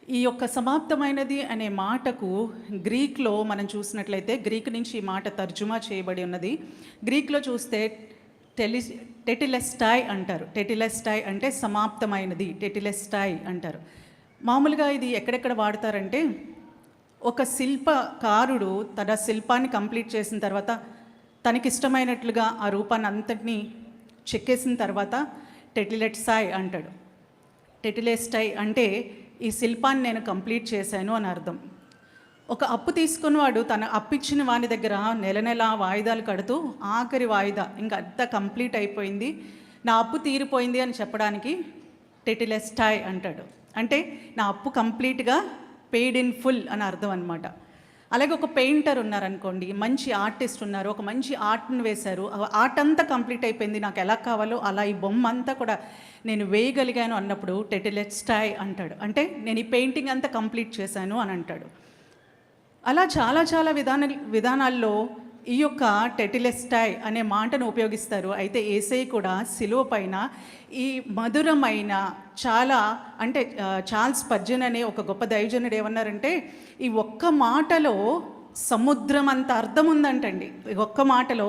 ఈ యొక్క సమాప్తమైనది అనే మాటకు గ్రీక్లో మనం చూసినట్లయితే గ్రీక్ నుంచి ఈ మాట తర్జుమా చేయబడి ఉన్నది. గ్రీక్లో చూస్తే టెటిలెస్టాయ్ అంటారు. టెటిలెస్టాయ్ అంటే సమాప్తమైనది, టెటిలెస్టాయ్ అంటారు. మామూలుగా ఇది ఎక్కడెక్కడ వాడతారంటే, ఒక శిల్పకారుడు తన శిల్పాన్ని కంప్లీట్ చేసిన తర్వాత తనకిష్టమైనట్లుగా ఆ రూపాన్ని అంతటినీ చెక్కేసిన తర్వాత టెటిలెస్టాయ్ అంటాడు. టెటిలెస్టాయ్ అంటే ఈ శిల్పాన్ని నేను కంప్లీట్ చేశాను అని అర్థం. ఒక అప్పు తీసుకున్నవాడు తన అప్పిచ్చిన వాని దగ్గర నెల నెల వాయిదాలు కడుతూ ఆఖరి వాయిదా ఇంకా అంతా కంప్లీట్ అయిపోయింది, నా అప్పు తీరిపోయింది అని చెప్పడానికి టెటిలెస్టాయ్ అంటాడు. అంటే నా అప్పు కంప్లీట్గా పెయిడ్ ఇన్ ఫుల్ అని అర్థం అనమాట. అలాగే ఒక పెయింటర్ ఉన్నారనుకోండి, మంచి ఆర్టిస్ట్ ఉన్నారు, ఒక మంచి ఆర్ట్ని వేశారు, ఆర్ట్ అంతా కంప్లీట్ అయిపోయింది, నాకు ఎలా కావాలో అలా ఈ బొమ్మ అంతా కూడా నేను వేయగలిగాను అన్నప్పుడు టెటిలెస్టాయ్ అంటాడు. అంటే నేను ఈ పెయింటింగ్ అంతా కంప్లీట్ చేశాను అని అంటాడు. అలా చాలా విధానాల్లో ఈ యొక్క టెటిలెస్టాయ్ అనే మాటను ఉపయోగిస్తారు. అయితే యేసయ్య కూడా సిలువ పైన ఈ మధురమైన చార్ల్స్ స్పర్జన్ అనే ఒక గొప్ప దైవజనుడు ఏమన్నారంటే, ఈ ఒక్క మాటలో సముద్రం అంత అర్థం ఉందంటండి. ఒక్క మాటలో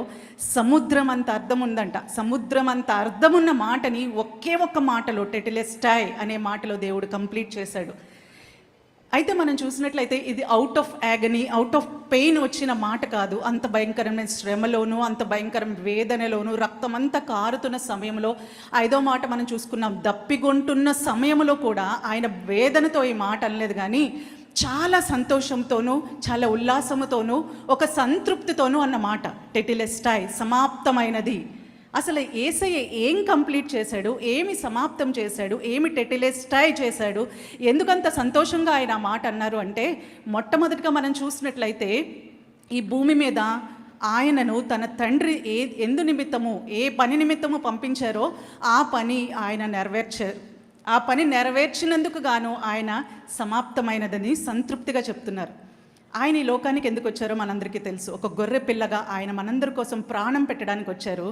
సముద్రం అంత అర్థం ఉందంట. సముద్రం అంత అర్థమున్న మాటని ఒక్క మాటలో టెటిలెస్టాయ్ అనే మాటలో దేవుడు కంప్లీట్ చేశాడు. అయితే మనం చూసినట్లయితే ఇది out of agony, out of pain వచ్చిన మాట కాదు. అంత భయంకరమైన శ్రమలోను, అంత భయంకరమైన వేదనలోను, రక్తం అంతా కారుతున్న సమయంలో, ఐదో మాట మనం చూసుకున్నాం, దప్పిగొంటున్న సమయంలో కూడా ఆయన వేదనతో ఈ మాట అనలేదు, కానీ చాలా సంతోషంతోనూ, చాలా ఉల్లాసముతోనూ, ఒక సంతృప్తితోనూ అన్నమాట. టెటిలెస్టాయ్ సమాప్తమైనది. అసలు యేసయ్య ఏం కంప్లీట్ చేశాడు, ఏమి సమాప్తం చేశాడు, ఏమి టెటిలెస్టాయ్ చేశాడు, ఎందుకంత సంతోషంగా ఆయన మాట అన్నారు అంటే, మొట్టమొదటిగా మనం చూసినట్లయితే ఈ భూమి మీద ఆయనను తన తండ్రి ఎందు నిమిత్తము, ఏ పని నిమిత్తము పంపించారో ఆ పని ఆయన నెరవేర్చారు. ఆ పని నెరవేర్చినందుకు గాను ఆయన సమాప్తమైనదని సంతృప్తిగా చెప్తున్నారు. ఆయన ఈ లోకానికి ఎందుకు వచ్చారో మనందరికీ తెలుసు. ఒక గొర్రె పిల్లగా ఆయన మనందరి కోసం ప్రాణం పెట్టడానికి వచ్చారు.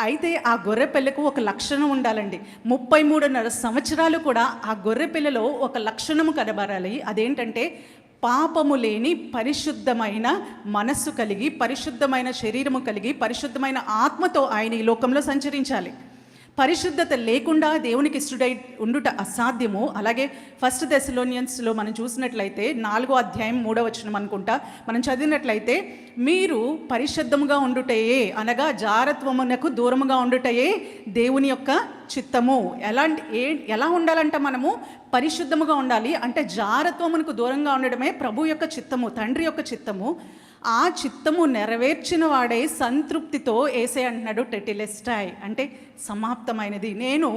అయితే ఆ గొర్రె పిల్లకు ఒక లక్షణం ఉండాలండి. 33.5 సంవత్సరాలు కూడా ఆ గొర్రె పిల్లలో ఒక లక్షణము కనబరాలి. అదేంటంటే, పాపము లేని పరిశుద్ధమైన మనస్సు కలిగి, పరిశుద్ధమైన శరీరము కలిగి, పరిశుద్ధమైన ఆత్మతో ఆయన ఈ లోకంలో సంచరించాలి. పరిశుద్ధత లేకుండా దేవునికి ఇష్టడై ఉండుట అసాధ్యము. అలాగే 1 థెస్సలోనియన్స్లో మనం చూసినట్లయితే 4వ అధ్యాయం 3వ వచనం అనుకుంటా మనం చదివినట్లయితే, మీరు పరిశుద్ధముగా ఉండుటయే, అనగా జారత్వమునకు దూరముగా ఉండుటయే దేవుని యొక్క చిత్తము. ఎలా ఉండాలంట, మనము పరిశుద్ధముగా ఉండాలి అంటే జారత్వమునకు దూరంగా ఉండడమే ప్రభు యొక్క చిత్తము, తండ్రి యొక్క చిత్తము. ఆ చిత్తము నెరవేర్చిన వాడే సంతృప్తితో యేసయ్య అంటున్నాడు టెటిలెస్టాయ్ అంటే సమాప్తమైనది. నేను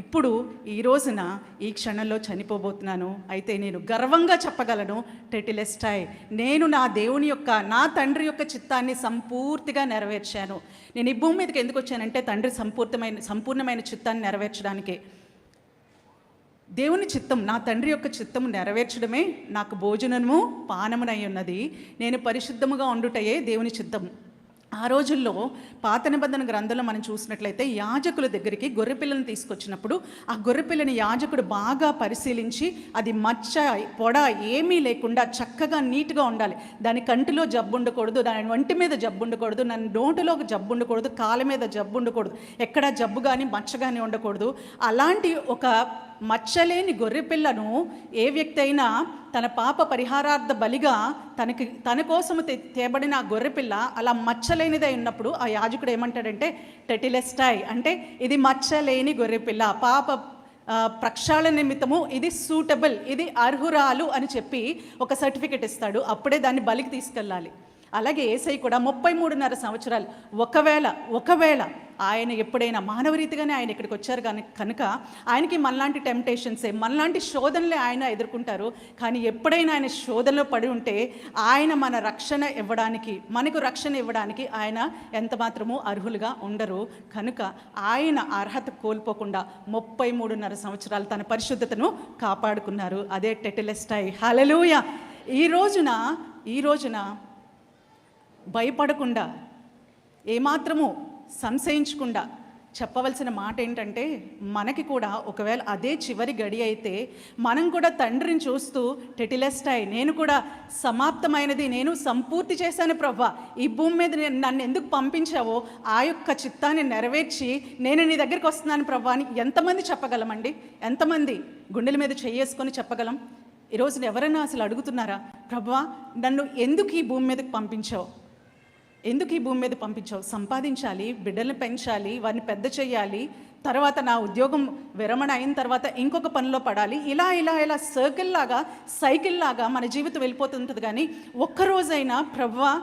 ఇప్పుడు ఈ రోజున ఈ క్షణంలో చనిపోబోతున్నాను, అయితే నేను గర్వంగా చెప్పగలను టెటిలెస్టాయ్, నేను నా దేవుని యొక్క, నా తండ్రి యొక్క చిత్తాన్ని సంపూర్తిగా నెరవేర్చాను. నేను ఈ భూమి మీదకి ఎందుకు వచ్చానంటే తండ్రి సంపూర్ణమైన చిత్తాన్ని నెరవేర్చడానికే. దేవుని చిత్తం, నా తండ్రి యొక్క చిత్తము నెరవేర్చడమే నాకు భోజనము పానమునై ఉన్నది. నేను పరిశుద్ధముగా ఉండుటయే దేవుని చిత్తం. ఆ రోజుల్లో పాత నిబంధన గ్రంథంలో మనం చూసినట్లయితే యాజకుల దగ్గరికి గొర్రెపిల్లను తీసుకొచ్చినప్పుడు ఆ గొర్రెపిల్లని యాజకుడు బాగా పరిశీలించి అది మచ్చ పొడ ఏమీ లేకుండా చక్కగా నీట్గా ఉండాలి. దాని కంటిలో జబ్బు ఉండకూడదు, దాని వంటి మీద జబ్బు ఉండకూడదు, దాని నోటిలో జబ్బు ఉండకూడదు, కాళ్ళ మీద జబ్బు ఉండకూడదు, ఎక్కడ జబ్బు కానీ మచ్చ కానీ ఉండకూడదు. అలాంటి ఒక మచ్చలేని గొర్రెపిల్లను ఏ వ్యక్తి అయినా తన పాప పరిహారార్థ బలిగా తన కోసము తేబడిన ఆ గొర్రెపిల్ల అలా మచ్చలేనిదై ఉన్నప్పుడు ఆ యాజకుడు ఏమంటాడంటే టెటిలెస్టాయ్ అంటే ఇది మచ్చలేని గొర్రెపిల్ల, పాప ప్రక్షాళన నిమిత్తము ఇది సూటబుల్, ఇది అర్హురాలు అని చెప్పి ఒక సర్టిఫికెట్ ఇస్తాడు. అప్పుడే దాన్ని బలికి తీసుకెళ్ళాలి. అలాగే యేసయ్య కూడా 33.5 సంవత్సరాలు ఒకవేళ ఆయన ఎప్పుడైనా మానవరీతిగానే ఆయన ఇక్కడికి వచ్చారు కనుక ఆయనకి మనలాంటి టెంప్టేషన్సే, మనలాంటి శోధనలే ఆయన ఎదుర్కొంటారు. కానీ ఎప్పుడైనా ఆయన శోధనలో పడి ఉంటే ఆయన మనకు రక్షణ ఇవ్వడానికి ఆయన ఎంత మాత్రమూ అర్హులుగా ఉండరు. కనుక ఆయన అర్హత కోల్పోకుండా 33.5 సంవత్సరాలు తన పరిశుద్ధతను కాపాడుకున్నారు. అదే టెటిలెస్టాయ్. హల్లెలూయా. ఈ రోజున భయపడకుండా, ఏమాత్రము సంశయించకుండా చెప్పవలసిన మాట ఏంటంటే, మనకి కూడా ఒకవేళ అదే చివరి గడి అయితే మనం కూడా తండ్రిని చూస్తూ టెటిలెస్టాయ్, నేను కూడా సమాప్తమైనది, నేను సంపూర్తి చేశాను ప్రభువా, ఈ భూమి మీద నన్ను ఎందుకు పంపించావో ఆ యొక్క చిత్తాన్ని నెరవేర్చి నేను నీ దగ్గరికి వస్తున్నాను ప్రభువా అని ఎంతమంది చెప్పగలమండి? ఎంతమంది గుండెల మీద చెయ్యేసుకొని చెప్పగలం? ఈరోజు ఎవరైనా అసలు అడుగుతున్నారా, ప్రభువా నన్ను ఎందుకు ఈ భూమి మీదకి పంపించావు, ఎందుకు ఈ భూమి మీద పంపించావు? సంపాదించాలి, బిడ్డల్ని పెంచాలి, వారిని పెద్ద చేయాలి, తర్వాత నా ఉద్యోగం విరమణ అయిన తర్వాత ఇంకొక పనిలో పడాలి, ఇలా ఇలా ఇలా సైకిల్ లాగా మన జీవితం వెళ్ళిపోతుంటుంది. కానీ ఒక్కరోజైనా ప్రభువా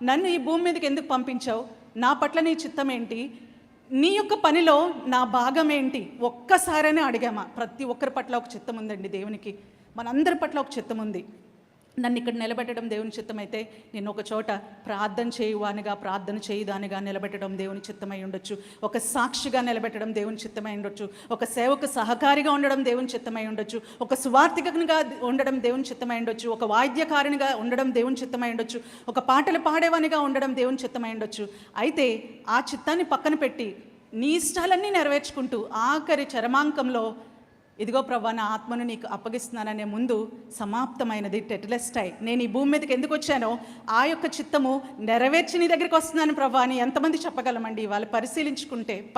నన్ను ఈ భూమి మీదకి ఎందుకు పంపించావు, నా పట్ల నీ చిత్తం ఏంటి, నీ యొక్క పనిలో నా భాగం ఏంటి, ఒక్కసారైనా అడిగామా? ప్రతి ఒక్కరి పట్ల ఒక చిత్తం ఉందండి దేవునికి, మనందరి పట్ల ఒక చిత్తం ఉంది. నన్ను ఇక్కడ నిలబెట్టడం దేవుని చిత్తమైతే నేను ఒక చోట ప్రార్థన చేయుదానిగా నిలబెట్టడం దేవుని చిత్తమై ఉండొచ్చు, ఒక సాక్షిగా నిలబెట్టడం దేవుని చిత్తమై ఉండొచ్చు, ఒక సేవకు సహకారిగా ఉండడం దేవుని చిత్తమై ఉండొచ్చు, ఒక సువార్థికంగా ఉండడం దేవుని చిత్తమై ఉండొచ్చు, ఒక వాద్యకారినిగా ఉండడం దేవుని చిత్తమై ఉండొచ్చు, ఒక పాటలు పాడేవానిగా ఉండడం దేవుని చిత్తమై ఉండొచ్చు. అయితే ఆ చిత్తాన్ని పక్కన పెట్టి నీ ఇష్టాలన్నీ నెరవేర్చుకుంటూ ఆఖరి చరమాంకంలో ఇదిగో ప్రభా నా ఆత్మను నీకు అప్పగిస్తున్నాననే ముందు సమాప్తమైనది టెటిలెస్టాయ్, నేను ఈ భూమి మీదకి ఎందుకు వచ్చానో ఆ యొక్క చిత్తము నెరవేర్చి నీ దగ్గరికి వస్తున్నాను ప్రభా అని ఎంతమంది చెప్పగలమండి? వాళ్ళు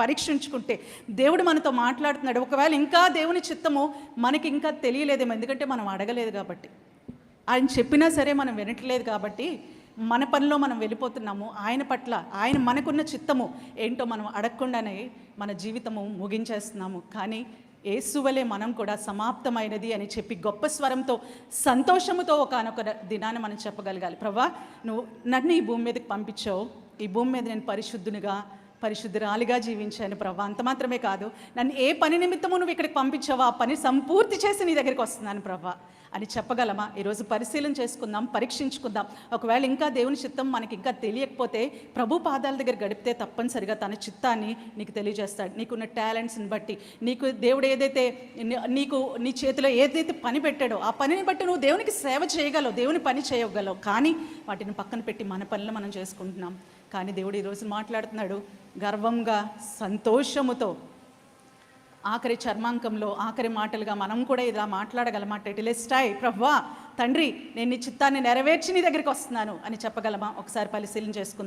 పరీక్షించుకుంటే దేవుడు మనతో మాట్లాడుతున్నాడు. ఒకవేళ ఇంకా దేవుని చిత్తము మనకి ఇంకా తెలియలేదేమో, ఎందుకంటే మనం అడగలేదు కాబట్టి, ఆయన చెప్పినా సరే మనం వినట్లేదు కాబట్టి మన పనిలో మనం వెళ్ళిపోతున్నాము. ఆయన పట్ల ఆయన మనకున్న చిత్తము ఏంటో మనం అడగకుండానే మన జీవితము ముగించేస్తున్నాము. కానీ యేసువలే మనం కూడా సమాప్తమైనది అని చెప్పి గొప్ప స్వరంతో సంతోషముతో ఒకానొక దినాన్ని మనం చెప్పగలగాలి. ప్రభా నువ్వు నన్ను ఈ భూమి మీదకి పంపించావు, ఈ భూమి మీద నేను పరిశుద్ధురాలిగా జీవించాను ప్రభా, అంత మాత్రమే కాదు నన్ను ఏ పని నిమిత్తము నువ్వు ఇక్కడికి పంపించావో ఆ పని సంపూర్తి చేసి నీ దగ్గరికి వస్తున్నాను ప్రభా అని చెప్పగలమా? ఈరోజు పరిశీలన చేసుకుందాం, పరీక్షించుకుందాం. ఒకవేళ ఇంకా దేవుని చిత్తం మనకి ఇంకా తెలియకపోతే ప్రభు పాదాల దగ్గర గడిపితే తప్పనిసరిగా తన చిత్తాన్ని నీకు తెలియజేస్తాడు. నీకున్న టాలెంట్స్ని బట్టి, నీకు దేవుడు ఏదైతే నీ చేతిలో ఏదైతే పని పెట్టాడో ఆ పనిని బట్టి నువ్వు దేవునికి సేవ చేయగలవు, దేవుని పని చేయగలవు. కానీ వాటిని పక్కన పెట్టి మన పనులు మనం చేసుకుంటున్నాం. కానీ దేవుడు ఈరోజు మాట్లాడుతున్నాడు గర్వంగా, సంతోషముతో. ఆఖరి చర్మాంకంలో ఆఖరి మాటలుగా మనం కూడా ఇలా మాట్లాడగలమా? టెటిలెస్టాయ్, ప్రభువా తండ్రి నేను నీ చిత్తాన్ని నెరవేర్చి నీ దగ్గరికి వస్తున్నాను అని చెప్పగలమా? ఒకసారి పరిశీలన చేసుకుందాం.